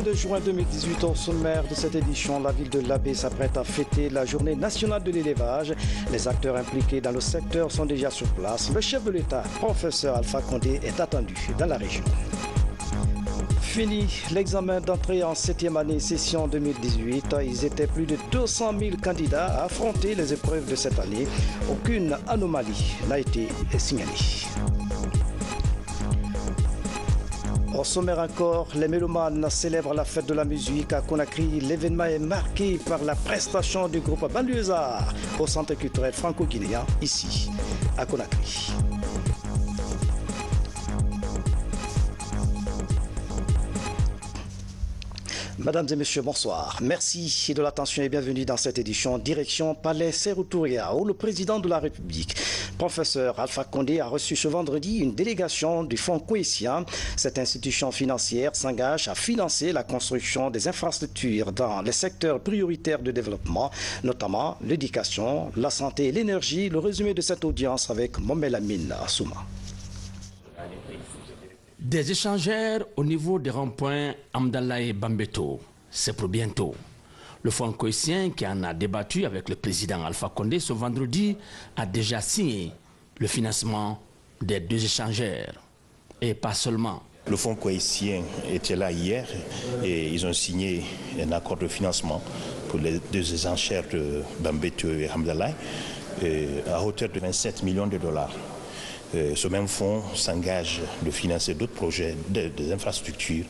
22 juin 2018, au sommaire de cette édition, la ville de Labé s'apprête à fêter la journée nationale de l'élevage. Les acteurs impliqués dans le secteur sont déjà sur place. Le chef de l'État, professeur Alpha Condé, est attendu dans la région. Fini l'examen d'entrée en 7e année session 2018. Ils étaient plus de 200 000 candidats à affronter les épreuves de cette année. Aucune anomalie n'a été signalée. Au sommaire encore, les mélomanes célèbrent la fête de la musique à Conakry. L'événement est marqué par la prestation du groupe Banlieusard au centre culturel franco-guinéen, ici, à Conakry. Mesdames et messieurs, bonsoir. Merci de l'attention et bienvenue dans cette édition. Direction Palais Sékou Touré, où le président de la République, professeur Alpha Condé, a reçu ce vendredi une délégation du Fonds Cohésion. Cette institution financière s'engage à financer la construction des infrastructures dans les secteurs prioritaires de développement, notamment l'éducation, la santé et l'énergie. Le résumé de cette audience avec Mohamed Lamine Souma. Des échangeurs au niveau des ronds-points Amdallah et Bambeto, c'est pour bientôt. Le Fonds Cohésion, qui en a débattu avec le président Alpha Condé ce vendredi, a déjà signé le financement des deux échangeurs. Et pas seulement. Le Fonds Cohésion était là hier et ils ont signé un accord de financement pour les deux échangeurs de Bambeto et Amdallah à hauteur de 27 millions de dollars. Ce même fonds s'engage de financer d'autres projets, des infrastructures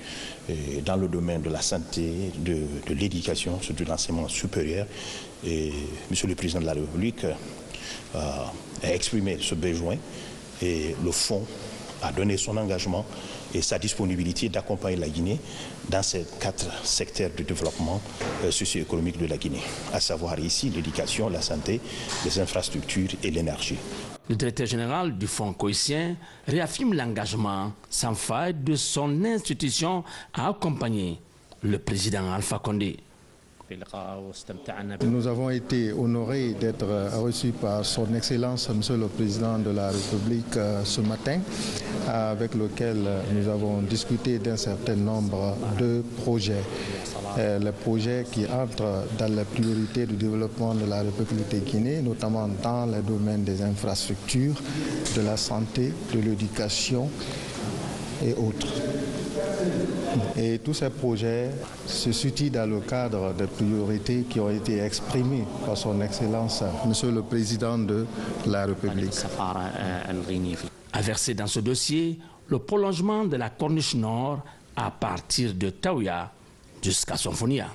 dans le domaine de la santé, de l'éducation, surtout de l'enseignement supérieur. Et Monsieur le Président de la République a exprimé ce besoin et le fonds a donné son engagement et sa disponibilité d'accompagner la Guinée dans ces 4 secteurs de développement socio-économique de la Guinée, à savoir ici l'éducation, la santé, les infrastructures et l'énergie. Le directeur général du Fonds Cohésion réaffirme l'engagement sans faille de son institution à accompagner le président Alpha Condé. Nous avons été honorés d'être reçus par son Excellence, Monsieur le Président de la République, ce matin, avec lequel nous avons discuté d'un certain nombre de projets. Les projets qui entrent dans les priorités du développement de la République de Guinée, notamment dans le domaine des infrastructures, de la santé, de l'éducation et autres. Et tous ces projets se situent dans le cadre des priorités qui ont été exprimées par son Excellence, Monsieur le Président de la République. A versé dans ce dossier le prolongement de la Corniche Nord à partir de Taouya jusqu'à Sonfonia.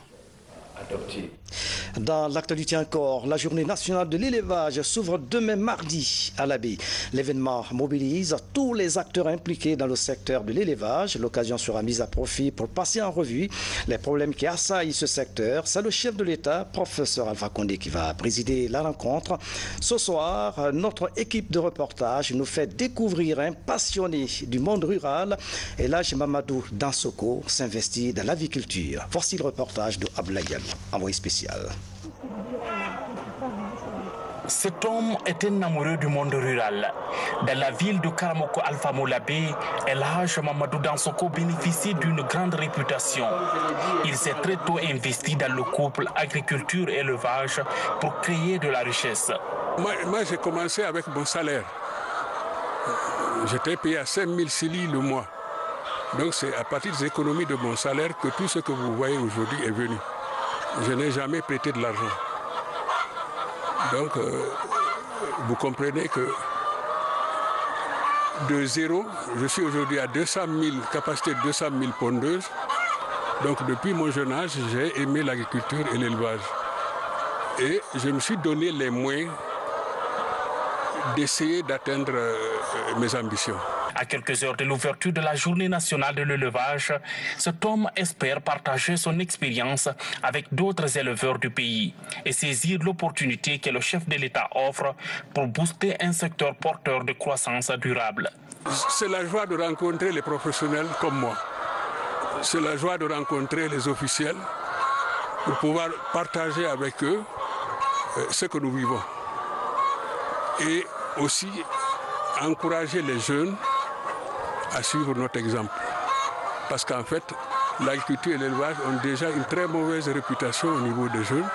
Dans l'actualité encore, la journée nationale de l'élevage s'ouvre demain mardi à Labé. L'événement mobilise tous les acteurs impliqués dans le secteur de l'élevage. L'occasion sera mise à profit pour passer en revue les problèmes qui assaillent ce secteur. C'est le chef de l'État, professeur Alpha Condé, qui va présider la rencontre. Ce soir, notre équipe de reportage nous fait découvrir un passionné du monde rural. Et là, Mamadou Dansoko s'investit dans l'aviculture. Voici le reportage de Abdoulaye Diallo, envoyé spécial. Cet homme est un amoureux du monde rural. Dans la ville de Karamoko Alpha Moulabé, El Hadj Mamadou Dansoko bénéficie d'une grande réputation. Il s'est très tôt investi dans le couple agriculture-élevage pour créer de la richesse. Moi j'ai commencé avec mon salaire. J'étais payé à 5 000 célis le mois. Donc c'est à partir des économies de mon salaire que tout ce que vous voyez aujourd'hui est venu. Je n'ai jamais prêté de l'argent. Donc, vous comprenez que de zéro, je suis aujourd'hui à 200 000, capacité de 200 000 pondeuses. Donc, depuis mon jeune âge, j'ai aimé l'agriculture et l'élevage. Et je me suis donné les moyens d'essayer d'atteindre mes ambitions. À quelques heures de l'ouverture de la journée nationale de l'élevage, cet homme espère partager son expérience avec d'autres éleveurs du pays et saisir l'opportunité que le chef de l'État offre pour booster un secteur porteur de croissance durable. C'est la joie de rencontrer les professionnels comme moi. C'est la joie de rencontrer les officiels pour pouvoir partager avec eux ce que nous vivons. Et aussi encourager les jeunes à suivre notre exemple. Parce qu'en fait, l'agriculture et l'élevage ont déjà une très mauvaise réputation au niveau des jeunes,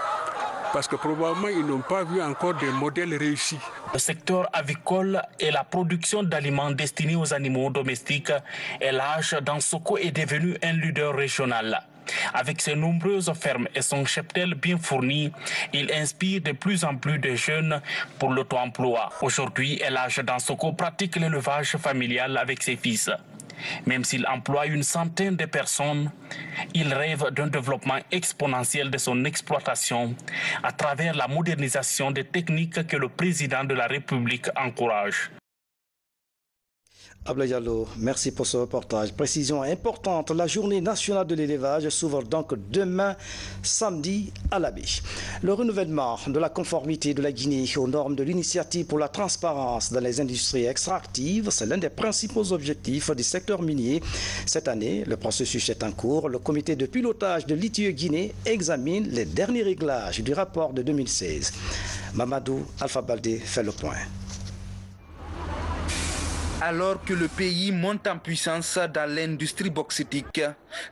parce que probablement ils n'ont pas vu encore des modèles réussis. Le secteur avicole et la production d'aliments destinés aux animaux domestiques, Elhadj Dansoko est devenu un leader régional. Avec ses nombreuses fermes et son cheptel bien fourni, il inspire de plus en plus de jeunes pour l'auto-emploi. Aujourd'hui, Elhadj Dansoko pratique l'élevage familial avec ses fils. Même s'il emploie une centaine de personnes, il rêve d'un développement exponentiel de son exploitation à travers la modernisation des techniques que le président de la République encourage. Ablaye Diallo, merci pour ce reportage. Précision importante, la journée nationale de l'élevage s'ouvre donc demain, samedi, à l'Abbé. Le renouvellement de la conformité de la Guinée aux normes de l'initiative pour la transparence dans les industries extractives, c'est l'un des principaux objectifs du secteur minier. Cette année, le processus est en cours. Le comité de pilotage de l'ITIE Guinée examine les derniers réglages du rapport de 2016. Mamadou Alpha Baldé fait le point. Alors que le pays monte en puissance dans l'industrie bauxitique,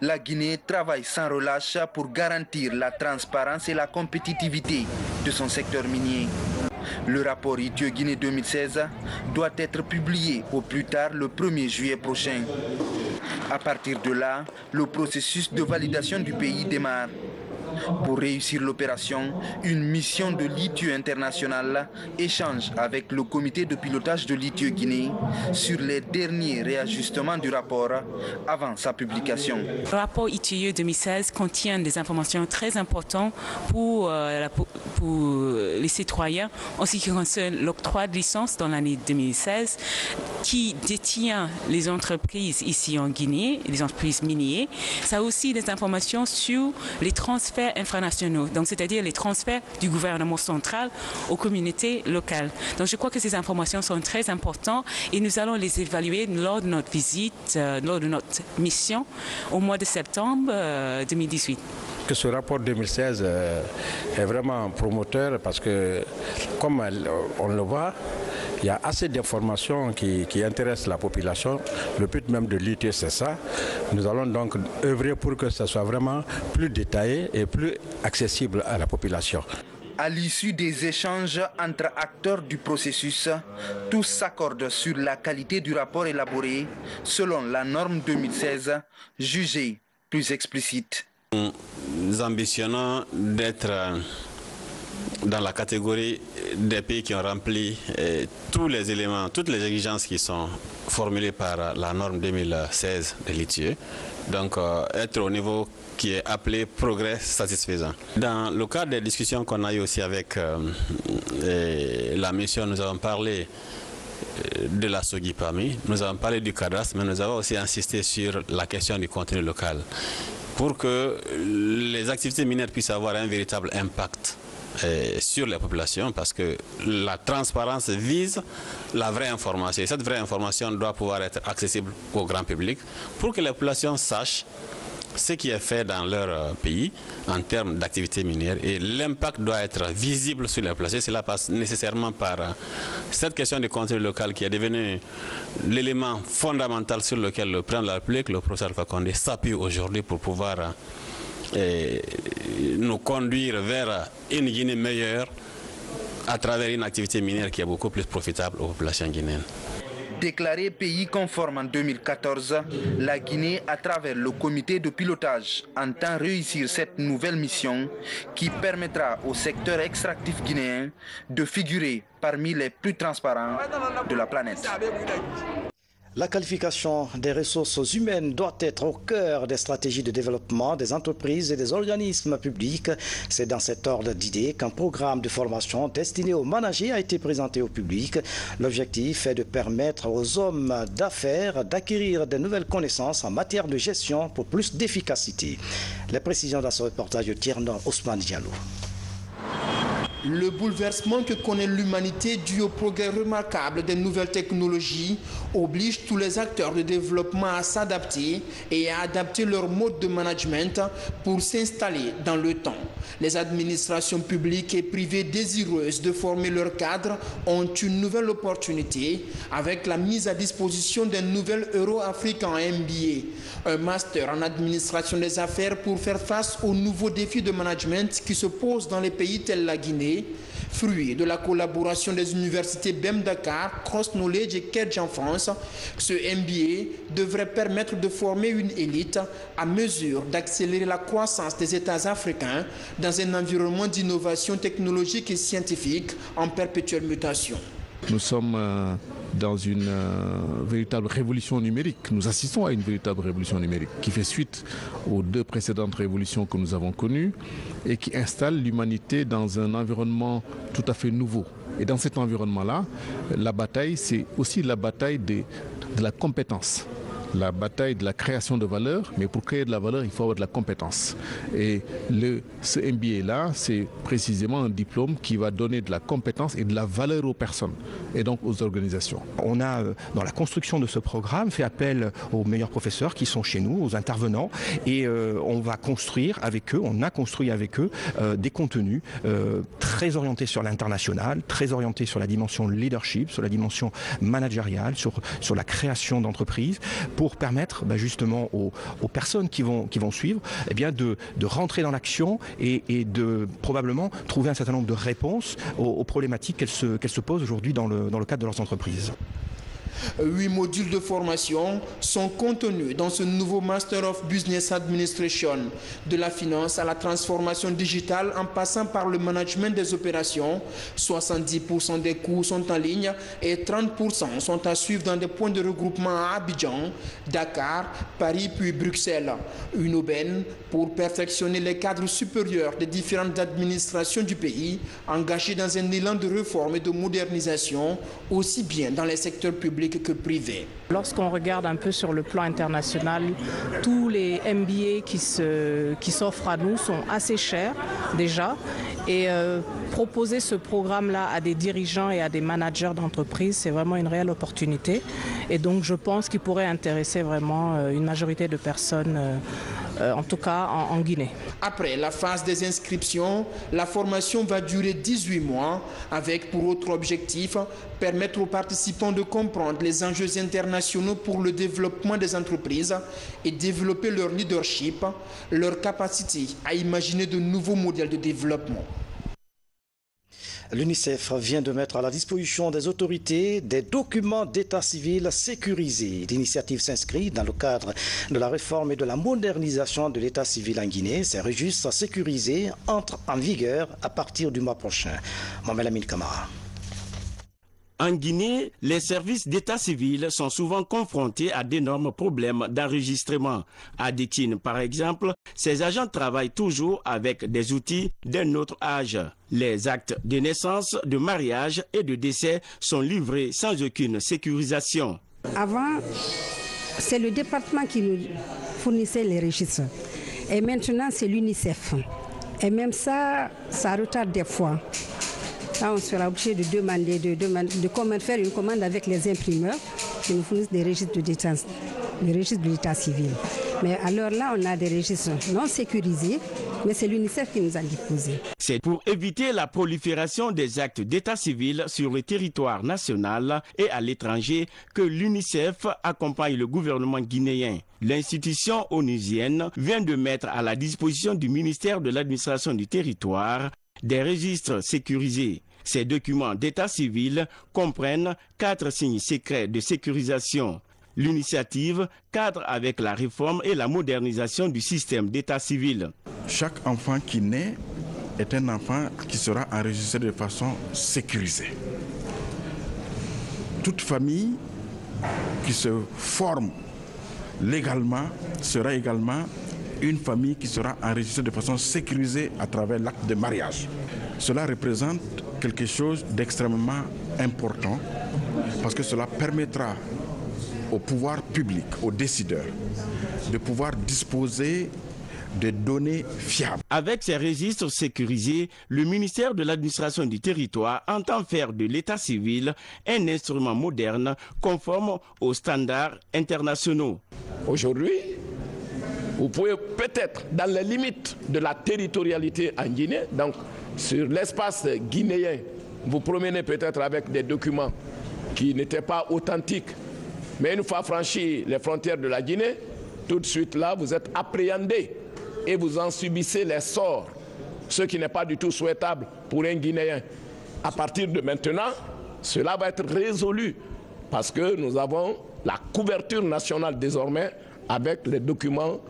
la Guinée travaille sans relâche pour garantir la transparence et la compétitivité de son secteur minier. Le rapport ITIE Guinée 2016 doit être publié au plus tard le 1er juillet prochain. À partir de là, le processus de validation du pays démarre. Pour réussir l'opération, une mission de l'ITIE international échange avec le comité de pilotage de l'ITIE Guinée sur les derniers réajustements du rapport avant sa publication. Le rapport ITIE 2016 contient des informations très importantes pour les citoyens en ce qui concerne l'octroi de licences dans l'année 2016 qui détient les entreprises ici en Guinée, les entreprises minières. Ça a aussi des informations sur les transferts infranationaux, donc c'est-à-dire les transferts du gouvernement central aux communautés locales. Donc je crois que ces informations sont très importantes et nous allons les évaluer lors de notre visite, lors de notre mission au mois de septembre 2018. Que ce rapport 2016 est vraiment promoteur parce que, comme on le voit, il y a assez d'informations qui intéressent la population. Le but même de l'ITIE, c'est ça. Nous allons donc œuvrer pour que ce soit vraiment plus détaillé et plus accessible à la population. À l'issue des échanges entre acteurs du processus, tous s'accordent sur la qualité du rapport élaboré selon la norme 2016, jugée plus explicite. Nous ambitionnons d'être dans la catégorie des pays qui ont rempli tous les éléments, toutes les exigences qui sont formulées par la norme 2016 de l'ITIE. Donc être au niveau qui est appelé progrès satisfaisant. Dans le cadre des discussions qu'on a eues aussi avec la mission, nous avons parlé de la SOGIPAMI, nous avons parlé du cadastre, mais nous avons aussi insisté sur la question du contenu local pour que les activités minières puissent avoir un véritable impact sur les populations, parce que la transparence vise la vraie information. Et cette vraie information doit pouvoir être accessible au grand public pour que les populations sachent ce qui est fait dans leur pays en termes d'activité minière, et l'impact doit être visible sur les populations. Cela passe nécessairement par cette question du contenu local qui est devenu l'élément fondamental sur lequel le président de la République, le professeur Alpha Condé, s'appuie aujourd'hui pour pouvoir nous conduire vers une Guinée meilleure à travers une activité minière qui est beaucoup plus profitable aux populations guinéennes. Déclaré pays conforme en 2014, la Guinée, à travers le comité de pilotage, entend réussir cette nouvelle mission qui permettra au secteur extractif guinéen de figurer parmi les plus transparents de la planète. La qualification des ressources humaines doit être au cœur des stratégies de développement des entreprises et des organismes publics. C'est dans cet ordre d'idées qu'un programme de formation destiné aux managers a été présenté au public. L'objectif est de permettre aux hommes d'affaires d'acquérir de nouvelles connaissances en matière de gestion pour plus d'efficacité. Les précisions dans ce reportage de Tiernan Ousmane Diallo. Le bouleversement que connaît l'humanité dû au progrès remarquable des nouvelles technologies oblige tous les acteurs de développement à s'adapter et à adapter leur mode de management pour s'installer dans le temps. Les administrations publiques et privées désireuses de former leurs cadres ont une nouvelle opportunité avec la mise à disposition d'un nouvel Euro-African MBA, un master en administration des affaires pour faire face aux nouveaux défis de management qui se posent dans les pays tels la Guinée, fruit de la collaboration des universités BEM Dakar, Cross Knowledge et Kedge en France. Ce MBA devrait permettre de former une élite à mesure d'accélérer la croissance des États africains dans un environnement d'innovation technologique et scientifique en perpétuelle mutation. Nous sommes dans une véritable révolution numérique. Nous assistons à une véritable révolution numérique qui fait suite aux 2 précédentes révolutions que nous avons connues et qui installe l'humanité dans un environnement tout à fait nouveau. Et dans cet environnement-là, la bataille, c'est aussi la bataille de la compétence. La bataille de la création de valeur, mais pour créer de la valeur, il faut avoir de la compétence. Et ce MBA-là, c'est précisément un diplôme qui va donner de la compétence et de la valeur aux personnes et donc aux organisations. On a, dans la construction de ce programme, fait appel aux meilleurs professeurs qui sont chez nous, aux intervenants, et on va construire avec eux, on a construit avec eux des contenus très orientés sur l'international, très orientés sur la dimension leadership, sur la dimension managériale, sur la création d'entreprises, pour permettre justement aux personnes qui vont suivre de rentrer dans l'action et de probablement trouver un certain nombre de réponses aux problématiques qu'elles se posent aujourd'hui dans le cadre de leurs entreprises. 8 modules de formation sont contenus dans ce nouveau Master of Business Administration, de la finance à la transformation digitale en passant par le management des opérations. 70% des cours sont en ligne et 30% sont à suivre dans des points de regroupement à Abidjan, Dakar, Paris puis Bruxelles. Une aubaine pour perfectionner les cadres supérieurs des différentes administrations du pays, engagés dans un élan de réforme et de modernisation, aussi bien dans les secteurs publics que privés. Lorsqu'on regarde un peu sur le plan international, tous les MBA qui s'offrent à nous sont assez chers déjà. Et proposer ce programme-là à des dirigeants et à des managers d'entreprise, c'est vraiment une réelle opportunité. Et donc je pense qu'il pourrait intéresser vraiment une majorité de personnes, en tout cas en Guinée. Après la phase des inscriptions, la formation va durer 18 mois avec pour autre objectif permettre aux participants de comprendre les enjeux internationaux pour le développement des entreprises et développer leur leadership, leur capacité à imaginer de nouveaux modèles de développement. L'UNICEF vient de mettre à la disposition des autorités des documents d'état civil sécurisés. L'initiative s'inscrit dans le cadre de la réforme et de la modernisation de l'état civil en Guinée. Ces registres sécurisés entrent en vigueur à partir du mois prochain. Mohamed Lamine Kamara. En Guinée, les services d'état civil sont souvent confrontés à d'énormes problèmes d'enregistrement. À Détine, par exemple, ces agents travaillent toujours avec des outils d'un autre âge. Les actes de naissance, de mariage et de décès sont livrés sans aucune sécurisation. Avant, c'est le département qui nous fournissait les registres. Et maintenant, c'est l'UNICEF. Et même ça retarde des fois. Là, on sera obligé de demander, de faire une commande avec les imprimeurs qui nous fournissent des registres de l'état civil. Mais alors là, on a des registres non sécurisés, mais c'est l'UNICEF qui nous a déposé. C'est pour éviter la prolifération des actes d'état civil sur le territoire national et à l'étranger que l'UNICEF accompagne le gouvernement guinéen. L'institution onusienne vient de mettre à la disposition du ministère de l'administration du territoire des registres sécurisés. Ces documents d'état civil comprennent 4 signes secrets de sécurisation. L'initiative cadre avec la réforme et la modernisation du système d'état civil. Chaque enfant qui naît est un enfant qui sera enregistré de façon sécurisée. Toute famille qui se forme légalement sera également une famille qui sera enregistrée de façon sécurisée à travers l'acte de mariage. Cela représente quelque chose d'extrêmement important parce que cela permettra au pouvoir public, aux décideurs, de pouvoir disposer de données fiables. Avec ces registres sécurisés, le ministère de l'administration du territoire entend faire de l'état civil un instrument moderne conforme aux standards internationaux. Aujourd'hui, vous pouvez peut-être, dans les limites de la territorialité en Guinée, donc sur l'espace guinéen, vous promenez peut-être avec des documents qui n'étaient pas authentiques, mais une fois franchi les frontières de la Guinée, tout de suite là, vous êtes appréhendé et vous en subissez les sorts, ce qui n'est pas du tout souhaitable pour un Guinéen. À partir de maintenant, cela va être résolu parce que nous avons la couverture nationale désormais avec les documents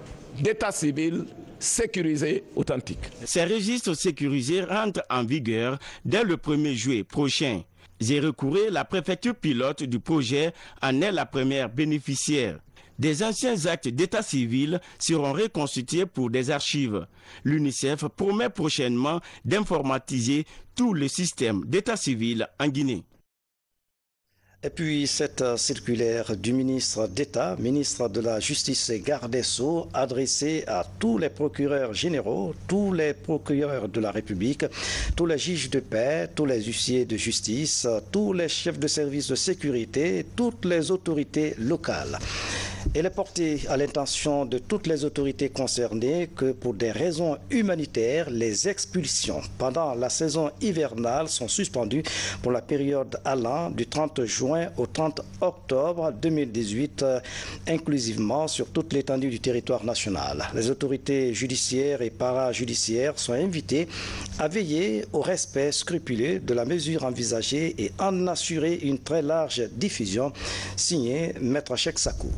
d'état civil sécurisés authentiques. Ces registres sécurisés rentrent en vigueur dès le 1er juillet prochain. Zérekouré, la préfecture pilote du projet, en est la première bénéficiaire. Des anciens actes d'état civil seront reconstitués pour des archives. L'UNICEF promet prochainement d'informatiser tout le système d'état civil en Guinée. Et puis cette circulaire du ministre d'État, ministre de la Justice et garde des Sceaux, adressée à tous les procureurs généraux, tous les procureurs de la République, tous les juges de paix, tous les huissiers de justice, tous les chefs de service de sécurité, toutes les autorités locales. Elle est portée à l'intention de toutes les autorités concernées que pour des raisons humanitaires, les expulsions pendant la saison hivernale sont suspendues pour la période allant du 30 juin au 30 octobre 2018, inclusivement sur toute l'étendue du territoire national. Les autorités judiciaires et parajudiciaires sont invitées à veiller au respect scrupuleux de la mesure envisagée et en assurer une très large diffusion. Signé Maître Cheikh Sakou.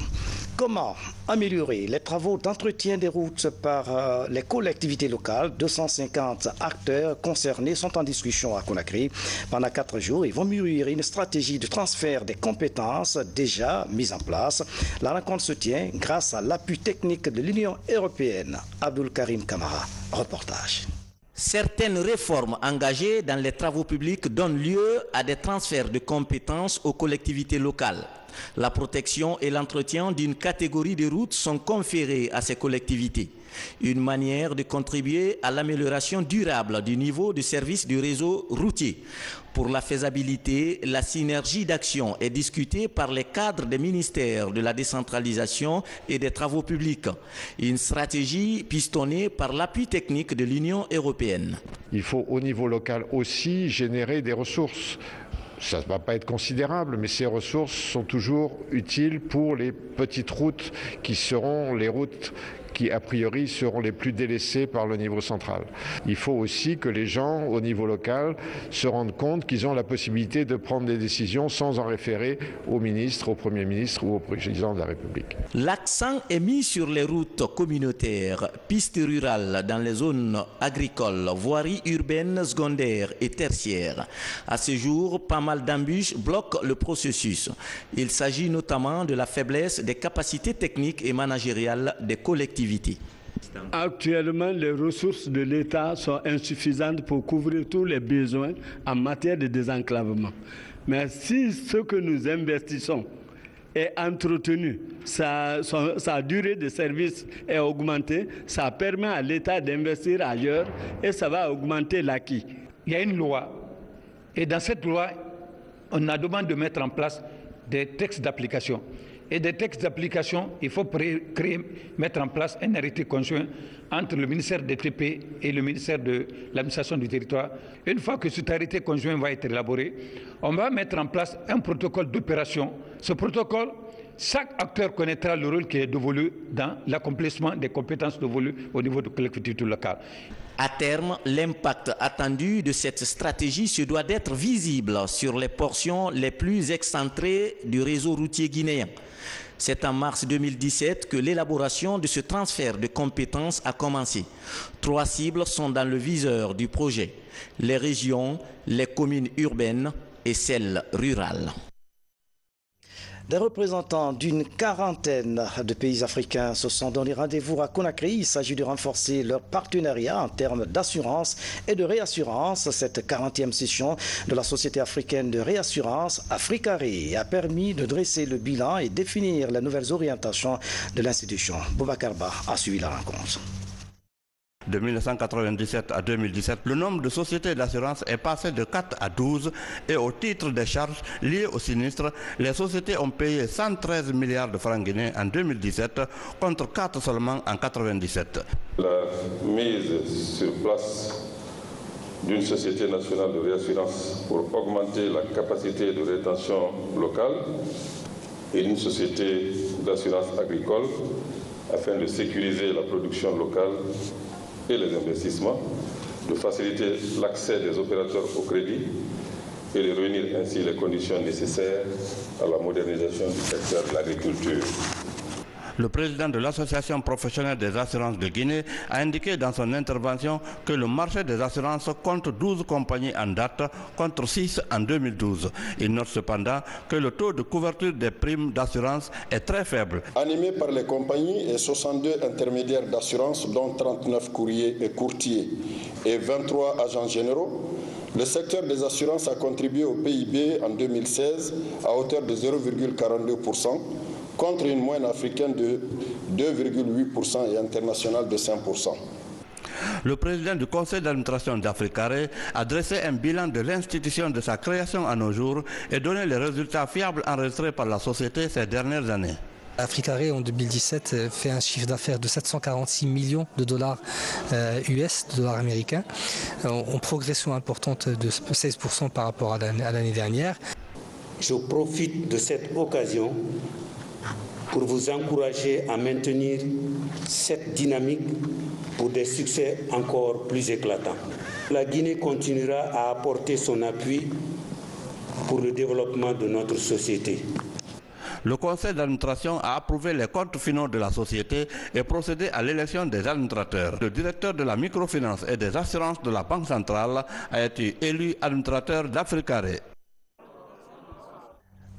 Comment améliorer les travaux d'entretien des routes par les collectivités locales? 250 acteurs concernés sont en discussion à Conakry. Pendant 4 jours, ils vont mûrir une stratégie de transfert des compétences déjà mise en place. La rencontre se tient grâce à l'appui technique de l'Union européenne. Abdul Karim Kamara, reportage. Certaines réformes engagées dans les travaux publics donnent lieu à des transferts de compétences aux collectivités locales. La protection et l'entretien d'une catégorie de routes sont conférés à ces collectivités. Une manière de contribuer à l'amélioration durable du niveau de service du réseau routier. Pour la faisabilité, la synergie d'action est discutée par les cadres des ministères de la décentralisation et des travaux publics. Une stratégie pistonnée par l'appui technique de l'Union européenne. Il faut au niveau local aussi générer des ressources. Ça ne va pas être considérable, mais ces ressources sont toujours utiles pour les petites routes qui seront les routes qui, a priori, seront les plus délaissées par le niveau central. Il faut aussi que les gens, au niveau local, se rendent compte qu'ils ont la possibilité de prendre des décisions sans en référer au ministre, au Premier ministre ou au président de la République. L'accent est mis sur les routes communautaires, pistes rurales dans les zones agricoles, voiries urbaines, secondaires et tertiaires. À ce jour, pas mal d'embûches bloquent le processus. Il s'agit notamment de la faiblesse des capacités techniques et managériales des collectivités. Actuellement, les ressources de l'État sont insuffisantes pour couvrir tous les besoins en matière de désenclavement. Mais si ce que nous investissons est entretenu, sa durée de service est augmentée, ça permet à l'État d'investir ailleurs et ça va augmenter l'acquis. Il y a une loi et dans cette loi, on a demandé de mettre en place des textes d'application. Et des textes d'application, il faut mettre en place un arrêté conjoint entre le ministère des TP et le ministère de l'administration du territoire. Une fois que cet arrêté conjoint va être élaboré, on va mettre en place un protocole d'opération. Ce protocole, chaque acteur connaîtra le rôle qui est dévolu dans l'accomplissement des compétences dévolues au niveau de collectivité locale. À terme, l'impact attendu de cette stratégie se doit d'être visible sur les portions les plus excentrées du réseau routier guinéen. C'est en mars 2017 que l'élaboration de ce transfert de compétences a commencé. 3 cibles sont dans le viseur du projet: les régions, les communes urbaines et celles rurales. Des représentants d'une quarantaine de pays africains se sont donnés rendez-vous à Conakry. Il s'agit de renforcer leur partenariat en termes d'assurance et de réassurance. Cette 40e session de la Société africaine de réassurance, Africaré, a permis de dresser le bilan et définir les nouvelles orientations de l'institution. Boubacar Ba a suivi la rencontre. De 1997 à 2017, le nombre de sociétés d'assurance est passé de 4 à 12 et au titre des charges liées au sinistre, les sociétés ont payé 113 milliards de francs guinéens en 2017 contre 4 seulement en 1997. La mise sur place d'une société nationale de réassurance pour augmenter la capacité de rétention locale et d'une société d'assurance agricole afin de sécuriser la production locale et les investissements, de faciliter l'accès des opérateurs au crédit et de réunir ainsi les conditions nécessaires à la modernisation du secteur de l'agriculture. Le président de l'Association professionnelle des assurances de Guinée a indiqué dans son intervention que le marché des assurances compte 12 compagnies en date contre 6 en 2012. Il note cependant que le taux de couverture des primes d'assurance est très faible. Animé par les compagnies et 62 intermédiaires d'assurance, dont 39 courriers et courtiers et 23 agents généraux, le secteur des assurances a contribué au PIB en 2016 à hauteur de 0,42%, contre une moyenne africaine de 2,8% et internationale de 5%. Le président du conseil d'administration d'Africaré a dressé un bilan de l'institution de sa création à nos jours et donné les résultats fiables enregistrés par la société ces dernières années. Africaré en 2017 fait un chiffre d'affaires de 746 millions de dollars US, de dollars américains, en progression importante de 16% par rapport à l'année dernière. Je profite de cette occasion pour vous encourager à maintenir cette dynamique pour des succès encore plus éclatants. La Guinée continuera à apporter son appui pour le développement de notre société. Le conseil d'administration a approuvé les comptes finaux de la société et procédé à l'élection des administrateurs. Le directeur de la microfinance et des assurances de la Banque centrale a été élu administrateur d'Africaré.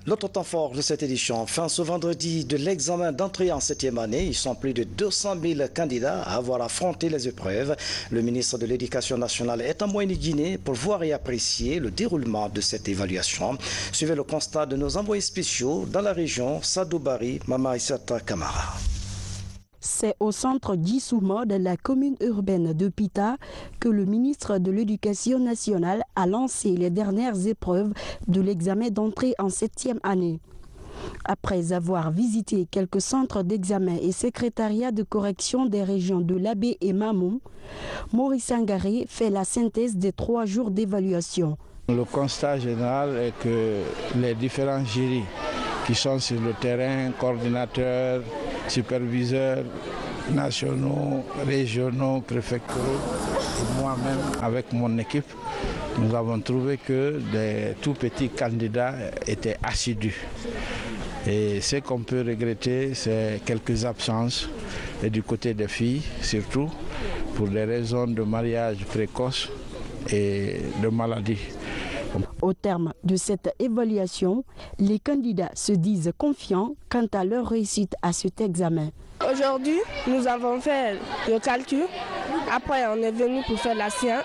L'autre temps fort de cette édition, fin ce vendredi de l'examen d'entrée en 7e année. Ils sont plus de 200 000 candidats à avoir affronté les épreuves. Le ministre de l'Éducation nationale est en Moyenne-Guinée pour voir et apprécier le déroulement de cette évaluation. Suivez le constat de nos envoyés spéciaux dans la région, Sadou Bari, Mama Issata Kamara. C'est au centre d'Issouma, de la commune urbaine de Pita, que le ministre de l'Éducation nationale a lancé les dernières épreuves de l'examen d'entrée en 7e année. Après avoir visité quelques centres d'examen et secrétariats de correction des régions de Labé et Mamou, Maurice Sangaré fait la synthèse des 3 jours d'évaluation. Le constat général est que les différents jurys qui sont sur le terrain, coordinateurs, superviseurs nationaux, régionaux, préfectoraux, et moi-même avec mon équipe, nous avons trouvé que des tout petits candidats étaient assidus. Et ce qu'on peut regretter, c'est quelques absences, et du côté des filles surtout, pour des raisons de mariage précoce et de maladie. Au terme de cette évaluation, les candidats se disent confiants quant à leur réussite à cet examen. Aujourd'hui, nous avons fait le calcul. Après, on est venu pour faire la science,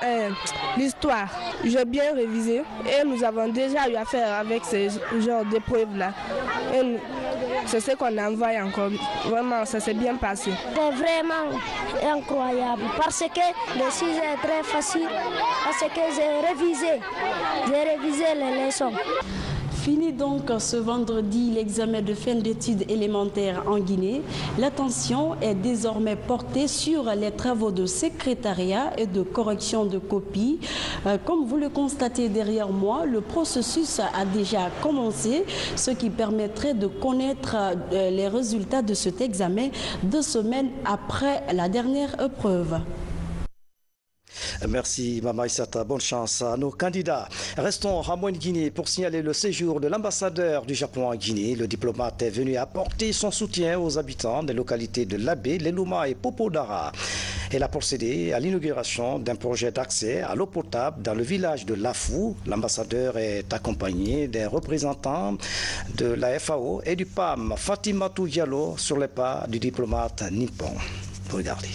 l'histoire. J'ai bien révisé et nous avons déjà eu affaire avec ce genre d'épreuves-là. C'est ce qu'on envoie encore. Vraiment, ça s'est bien passé. C'est vraiment incroyable parce que le sujet est très facile, parce que j'ai révisé les leçons. Fini donc ce vendredi l'examen de fin d'études élémentaires en Guinée. L'attention est désormais portée sur les travaux de secrétariat et de correction de copies. Comme vous le constatez derrière moi, le processus a déjà commencé, ce qui permettrait de connaître les résultats de cet examen 2 semaines après la dernière épreuve. Merci Mama Issata, bonne chance à nos candidats. Restons à Moyenne-Guinée pour signaler le séjour de l'ambassadeur du Japon en Guinée. Le diplomate est venu apporter son soutien aux habitants des localités de Labé, Lelouma et Popodara. Elle a procédé à l'inauguration d'un projet d'accès à l'eau potable dans le village de Lafou. L'ambassadeur est accompagné d'un représentant de la FAO et du PAM, Fatimatou Diallo, sur les pas du diplomate nippon. Regardez.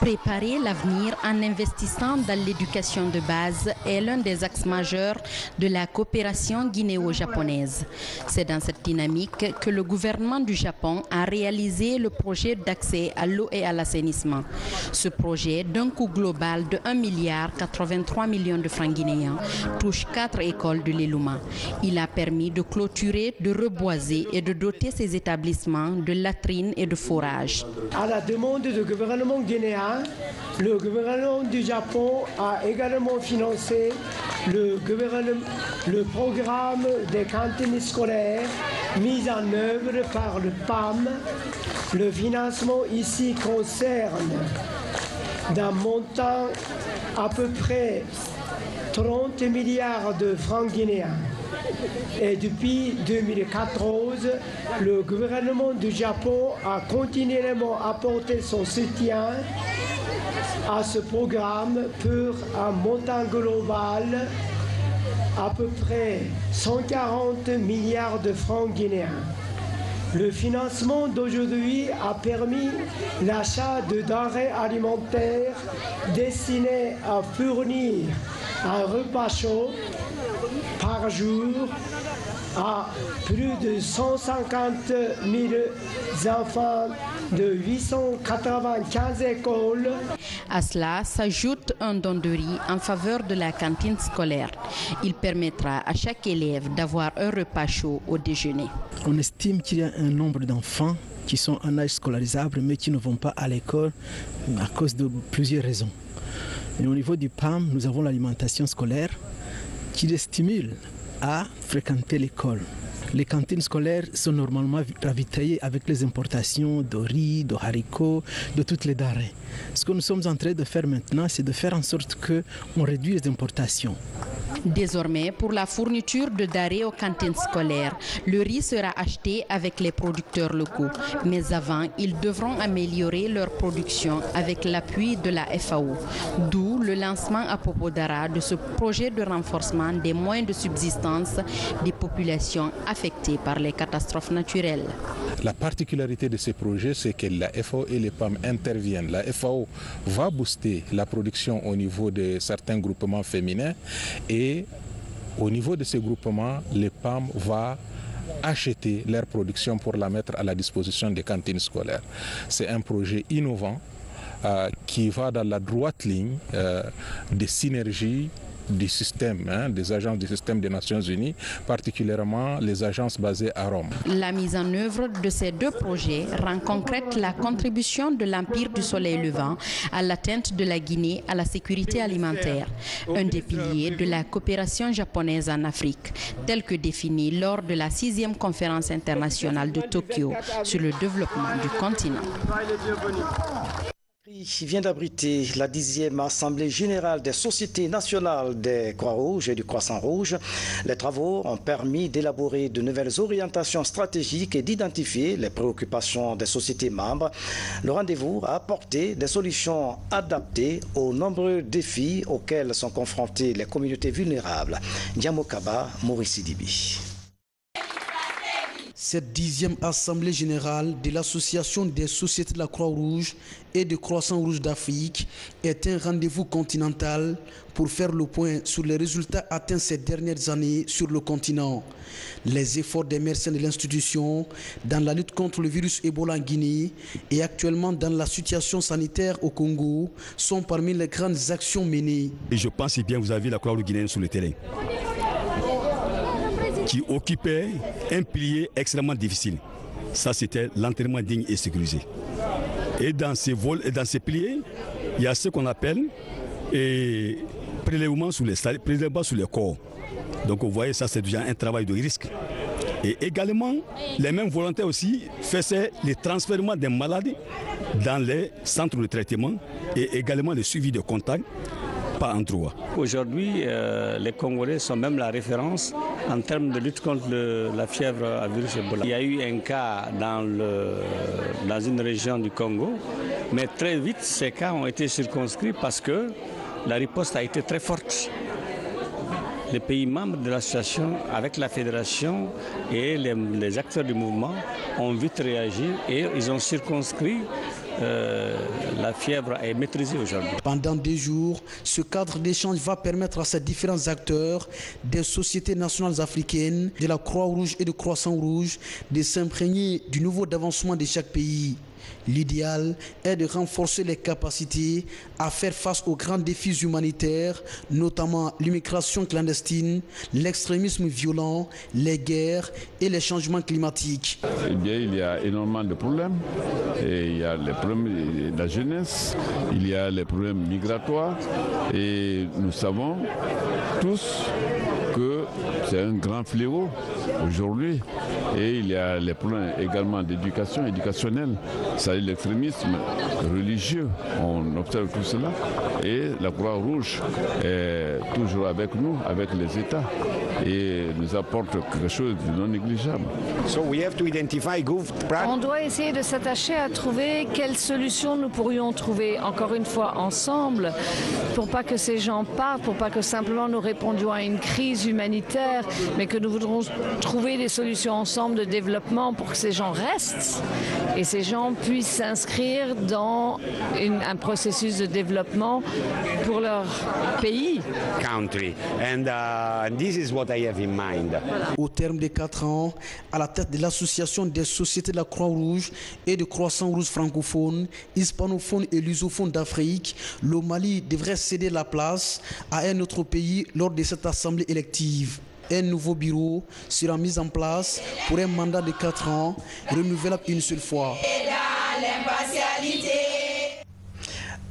Préparer l'avenir en investissant dans l'éducation de base est l'un des axes majeurs de la coopération guinéo-japonaise. C'est dans cette dynamique que le gouvernement du Japon a réalisé le projet d'accès à l'eau et à l'assainissement. Ce projet, d'un coût global de 1,83 milliard de francs guinéens, touche 4 écoles de l'Eluma. Il a permis de clôturer, de reboiser et de doter ces établissements de latrines et de forages. À la demande du gouvernement guinéen, le gouvernement du Japon a également financé le programme des cantines scolaires mis en œuvre par le PAM. Le financement ici concerne d'un montant à peu près 30 milliards de francs guinéens. Et depuis 2014, le gouvernement du Japon a continuellement apporté son soutien à ce programme pour un montant global à peu près 140 milliards de francs guinéens. Le financement d'aujourd'hui a permis l'achat de denrées alimentaires destinées à fournir un repas chaud par jour à plus de 150 000 enfants de 895 écoles. À cela s'ajoute un don de riz en faveur de la cantine scolaire. Il permettra à chaque élève d'avoir un repas chaud au déjeuner. On estime qu'il y a un nombre d'enfants qui sont en âge scolarisable mais qui ne vont pas à l'école à cause de plusieurs raisons. Et au niveau du PAM, nous avons l'alimentation scolaire qui les stimule à fréquenter l'école. Les cantines scolaires sont normalement ravitaillées avec les importations de riz, de haricots, de toutes les denrées. Ce que nous sommes en train de faire maintenant, c'est de faire en sorte qu'on réduise les importations. Désormais, pour la fourniture de denrées aux cantines scolaires, le riz sera acheté avec les producteurs locaux. Mais avant, ils devront améliorer leur production avec l'appui de la FAO. D'où le lancement à Popodara de ce projet de renforcement des moyens de subsistance des populations affectées par les catastrophes naturelles. La particularité de ces projets, c'est que la FAO et les PAM interviennent. La FAO va booster la production au niveau de certains groupements féminins et au niveau de ces groupements, les PAM vont acheter leur production pour la mettre à la disposition des cantines scolaires. C'est un projet innovant qui va dans la droite ligne des synergies du système, des agences du système des Nations Unies, particulièrement les agences basées à Rome. La mise en œuvre de ces deux projets rend concrète la contribution de l'Empire du Soleil Levant à l'atteinte de la Guinée à la sécurité alimentaire, un des piliers de la coopération japonaise en Afrique, tel que défini lors de la 6e conférence internationale de Tokyo sur le développement du continent. Vient d'abriter la 10e Assemblée générale des sociétés nationales des Croix-Rouges et du Croissant-Rouge. Les travaux ont permis d'élaborer de nouvelles orientations stratégiques et d'identifier les préoccupations des sociétés membres. Le rendez-vous a apporté des solutions adaptées aux nombreux défis auxquels sont confrontées les communautés vulnérables. Diamokaba, Maurice Dibi. Cette 10e Assemblée générale de l'Association des sociétés de la Croix-Rouge et du Croissant-Rouge d'Afrique est un rendez-vous continental pour faire le point sur les résultats atteints ces dernières années sur le continent. Les efforts des mercenaires de l'institution dans la lutte contre le virus Ebola en Guinée et actuellement dans la situation sanitaire au Congo sont parmi les grandes actions menées. Et je pense bien que vous avez la Croix-Rouge guinéenne sur le terrain, qui occupait un pilier extrêmement difficile. Ça, c'était l'enterrement digne et sécurisé. Et dans ces piliers, il y a ce qu'on appelle prélèvement sur les corps. Donc vous voyez, ça c'est déjà un travail de risque. Et également, les mêmes volontaires aussi faisaient les transfèrements des malades dans les centres de traitement et également le suivi de contacts par endroit. Aujourd'hui, les Congolais sont même la référence en termes de lutte contre la fièvre à virus Ebola. Il y a eu un cas dans une région du Congo, mais très vite, ces cas ont été circonscrits parce que la riposte a été très forte. Les pays membres de l'association, avec la fédération et les acteurs du mouvement, ont vite réagi et ils ont circonscrit la fièvre est maîtrisée aujourd'hui. Pendant 2 jours, ce cadre d'échange va permettre à ces différents acteurs des sociétés nationales africaines, de la Croix-Rouge et de Croissant-Rouge de s'imprégner du niveau d'avancement de chaque pays. L'idéal est de renforcer les capacités à faire face aux grands défis humanitaires, notamment l'immigration clandestine, l'extrémisme violent, les guerres et les changements climatiques. Eh bien, il y a énormément de problèmes. Et il y a les problèmes de la jeunesse, il y a les problèmes migratoires et nous savons tous que c'est un grand fléau aujourd'hui. Et il y a les problèmes également d'éducation, éducationnelle, c'est-à-dire l'extrémisme religieux. On observe tout cela. Et la Croix-Rouge est toujours avec nous, avec les États, et nous apporte quelque chose de non négligeable. On doit essayer de s'attacher à trouver quelles solutions nous pourrions trouver, encore une fois, ensemble, pour pas que ces gens partent, pour pas que simplement nous répondions à une crise humanitaire, mais que nous voudrons trouver des solutions ensemble de développement pour que ces gens restent et ces gens puissent s'inscrire dans un processus de développement pour leur pays. Au terme des 4 ans, à la tête de l'association des sociétés de la Croix-Rouge et de Croissant-Rouge francophones, hispanophones et lusophones d'Afrique, le Mali devrait céder la place à un autre pays lors de cette assemblée élective. Un nouveau bureau sera mis en place pour un mandat de 4 ans, renouvelable une seule fois.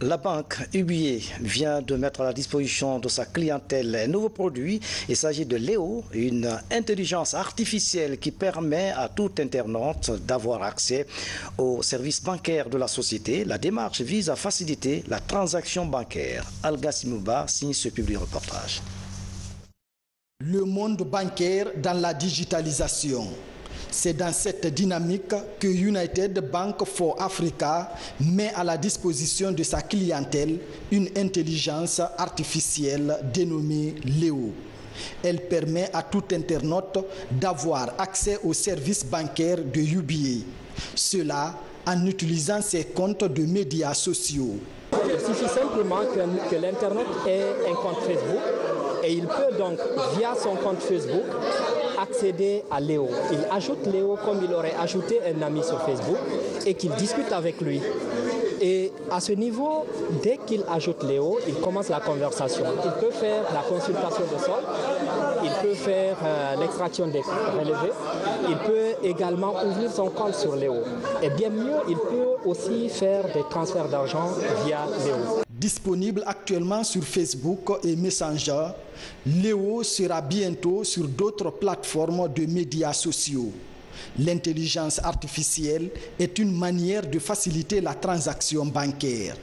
La banque UBA vient de mettre à la disposition de sa clientèle un nouveau produit. Il s'agit de Léo, une intelligence artificielle qui permet à tout internaute d'avoir accès aux services bancaires de la société. La démarche vise à faciliter la transaction bancaire. Alga Simouba signe ce public reportage. Le monde bancaire dans la digitalisation. C'est dans cette dynamique que United Bank for Africa met à la disposition de sa clientèle une intelligence artificielle dénommée Léo. Elle permet à tout internaute d'avoir accès aux services bancaires de UBA. Cela en utilisant ses comptes de médias sociaux. Il suffit simplement que l'internaute ait un compte Facebook et il peut donc, via son compte Facebook, accéder à Léo. Il ajoute Léo comme il aurait ajouté un ami sur Facebook et qu'il discute avec lui. Et à ce niveau, dès qu'il ajoute Léo, il commence la conversation. Il peut faire la consultation de solde, il peut faire l'extraction des relevés, il peut également ouvrir son compte sur Léo. Et bien mieux, il peut aussi faire des transferts d'argent via Léo. Disponible actuellement sur Facebook et Messenger, Léo sera bientôt sur d'autres plateformes de médias sociaux. L'intelligence artificielle est une manière de faciliter la transaction bancaire.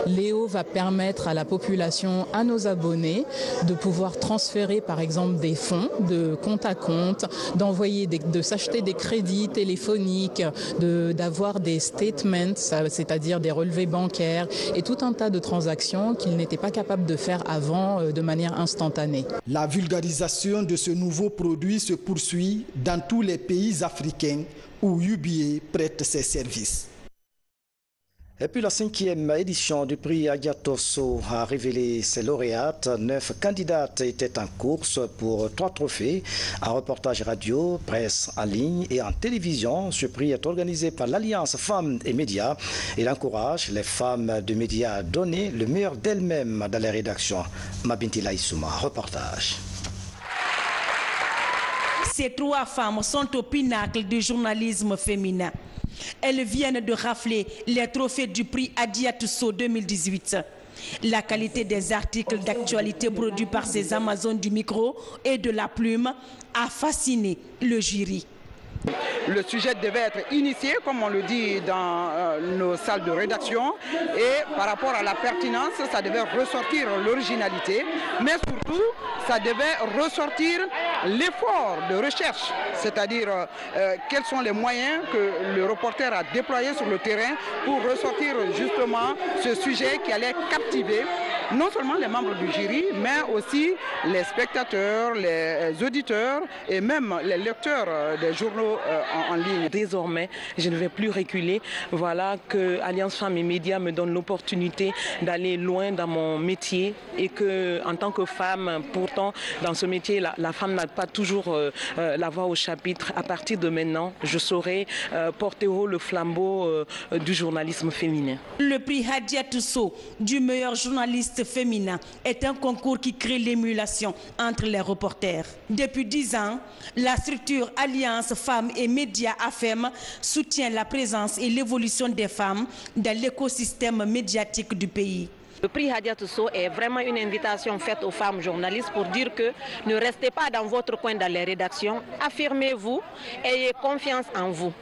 Léo va permettre à la population, à nos abonnés, de pouvoir transférer par exemple des fonds de compte à compte, de s'acheter des crédits téléphoniques, d'avoir des statements, c'est-à-dire des relevés bancaires et tout un tas de transactions qu'ils n'étaient pas capables de faire avant de manière instantanée. La vulgarisation de ce nouveau produit se poursuit dans tous les pays africains où UBA prête ses services. Et puis la 5e édition du prix Agiatoso a révélé ses lauréates. 9 candidates étaient en course pour 3 trophées. Un reportage radio, presse en ligne et en télévision. Ce prix est organisé par l'Alliance Femmes et Médias. Il encourage les femmes de médias à donner le meilleur d'elles-mêmes dans les rédactions. Mabinti Laïsouma, reportage. Ces 3 femmes sont au pinacle du journalisme féminin. Elles viennent de rafler les trophées du prix Adiatuso 2018. La qualité des articles d'actualité produits par ces Amazones du micro et de la plume a fasciné le jury. Le sujet devait être initié, comme on le dit dans nos salles de rédaction, et par rapport à la pertinence, ça devait ressortir l'originalité, mais surtout, ça devait ressortir l'effort de recherche, c'est-à-dire quels sont les moyens que le reporter a déployés sur le terrain pour ressortir justement ce sujet qui allait captiver non seulement les membres du jury, mais aussi les spectateurs, les auditeurs et même les lecteurs des journaux en ligne. Désormais, je ne vais plus reculer. Voilà que Alliance Femmes et Médias me donne l'opportunité d'aller loin dans mon métier et que, en tant que femme, pourtant, dans ce métier, la femme n'a pas toujours la voix au chapitre. À partir de maintenant, je saurai porter haut le flambeau du journalisme féminin. Le prix Hadiatou Sow du meilleur journaliste féminin est un concours qui crée l'émulation entre les reporters. Depuis 10 ans, la structure Alliance Femmes et Médias AFEM soutient la présence et l'évolution des femmes dans l'écosystème médiatique du pays. Le prix Hadiatou Sow est vraiment une invitation faite aux femmes journalistes pour dire que ne restez pas dans votre coin dans les rédactions, affirmez-vous, ayez confiance en vous.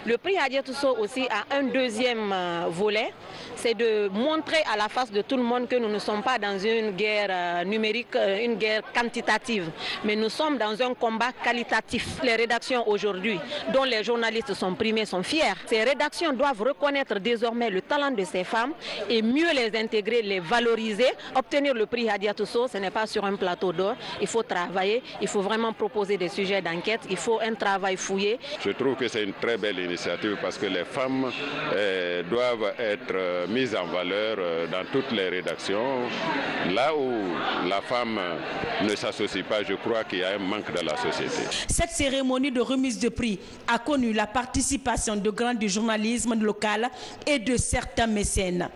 Le prix Hadiatou Sow aussi a un deuxième volet, c'est de montrer à la face de tout le monde que nous ne sommes pas dans une guerre numérique, une guerre quantitative, mais nous sommes dans un combat qualitatif. Les rédactions aujourd'hui, dont les journalistes sont primés, sont fiers. Ces rédactions doivent reconnaître désormais le talent de ces femmes et mieux les intégrer, les valoriser. Obtenir le prix Hadiatou Sow, ce n'est pas sur un plateau d'or, il faut travailler, il faut vraiment proposer des sujets d'enquête, il faut un travail fouillé. Je trouve que c'est une très belle initiative parce que les femmes doivent être mises en valeur dans toutes les rédactions. Là où la femme ne s'associe pas, je crois qu'il y a un manque dans la société. Cette cérémonie de remise de prix a connu la participation de grands du journalisme local et de certains mécènes.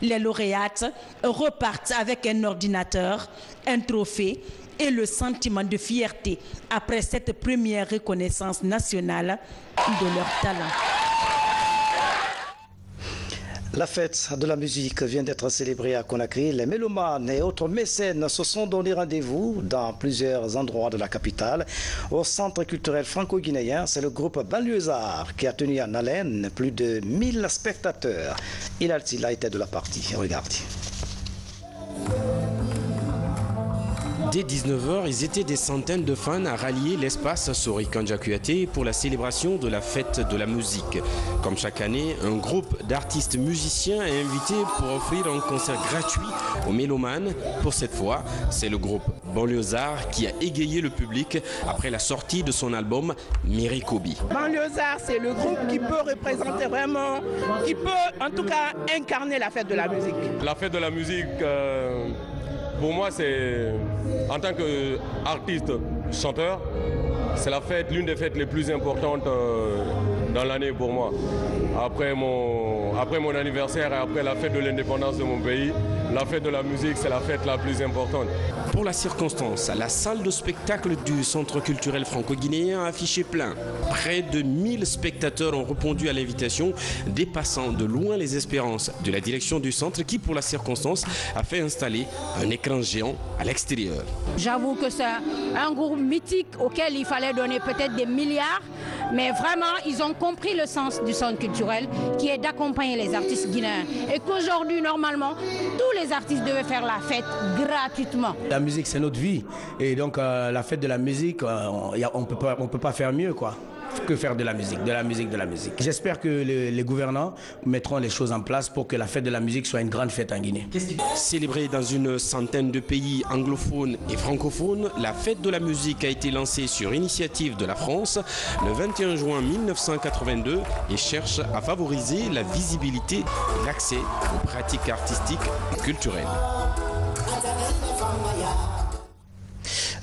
Les lauréates repartent avec un ordinateur, un trophée et le sentiment de fierté après cette première reconnaissance nationale de leur talent. La fête de la musique vient d'être célébrée à Conakry. Les mélomanes et autres mécènes se sont donné rendez-vous dans plusieurs endroits de la capitale. Au centre culturel franco-guinéen, c'est le groupe Banlieusards qui a tenu en haleine plus de 1000 spectateurs. Il a été de la partie. Regardez. Dès 19h, ils étaient des centaines de fans à rallier l'espace Sori Kanja Kouyaté pour la célébration de la fête de la musique. Comme chaque année, un groupe d'artistes musiciens est invité pour offrir un concert gratuit aux mélomanes. Pour cette fois, c'est le groupe Banlieusards qui a égayé le public après la sortie de son album Merikobi. Banlieusards, c'est le groupe qui peut représenter vraiment, qui peut en tout cas incarner la fête de la musique. La fête de la musique, pour moi, c'est en tant qu'artiste, chanteur, c'est la fête, l'une des fêtes les plus importantes dans l'année pour moi. Après mon anniversaire et après la fête de l'indépendance de mon pays, la fête de la musique, c'est la fête la plus importante. Pour la circonstance, la salle de spectacle du Centre culturel franco-guinéen a affiché plein. Près de 1000 spectateurs ont répondu à l'invitation, dépassant de loin les espérances de la direction du centre qui, pour la circonstance, a fait installer un écran géant à l'extérieur. J'avoue que c'est un groupe mythique auquel il fallait donner peut-être des milliards, mais vraiment, ils ont compris le sens du centre culturel qui est d'accompagner les artistes guinéens. Et qu'aujourd'hui, normalement, tous les artistes devaient faire la fête gratuitement. La musique, c'est notre vie. Et donc, la fête de la musique, on peut pas faire mieux, quoi. Que faire de la musique, de la musique, de la musique. J'espère que les gouvernants mettront les choses en place pour que la fête de la musique soit une grande fête en Guinée. Célébrée dans une centaine de pays anglophones et francophones, la fête de la musique a été lancée sur initiative de la France le 21 juin 1982 et cherche à favoriser la visibilité et l'accès aux pratiques artistiques et culturelles.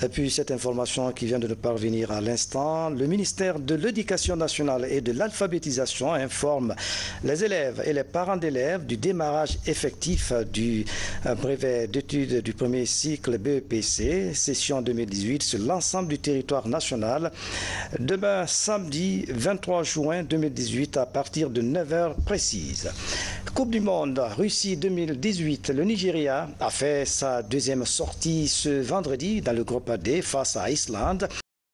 Et puis cette information qui vient de nous parvenir à l'instant, le ministère de l'Éducation nationale et de l'alphabétisation informe les élèves et les parents d'élèves du démarrage effectif du brevet d'études du premier cycle BEPC, session 2018, sur l'ensemble du territoire national, demain samedi 23 juin 2018 à partir de 9h précises. Coupe du Monde Russie 2018, le Nigeria a fait sa deuxième sortie ce vendredi dans le groupe D face à Islande.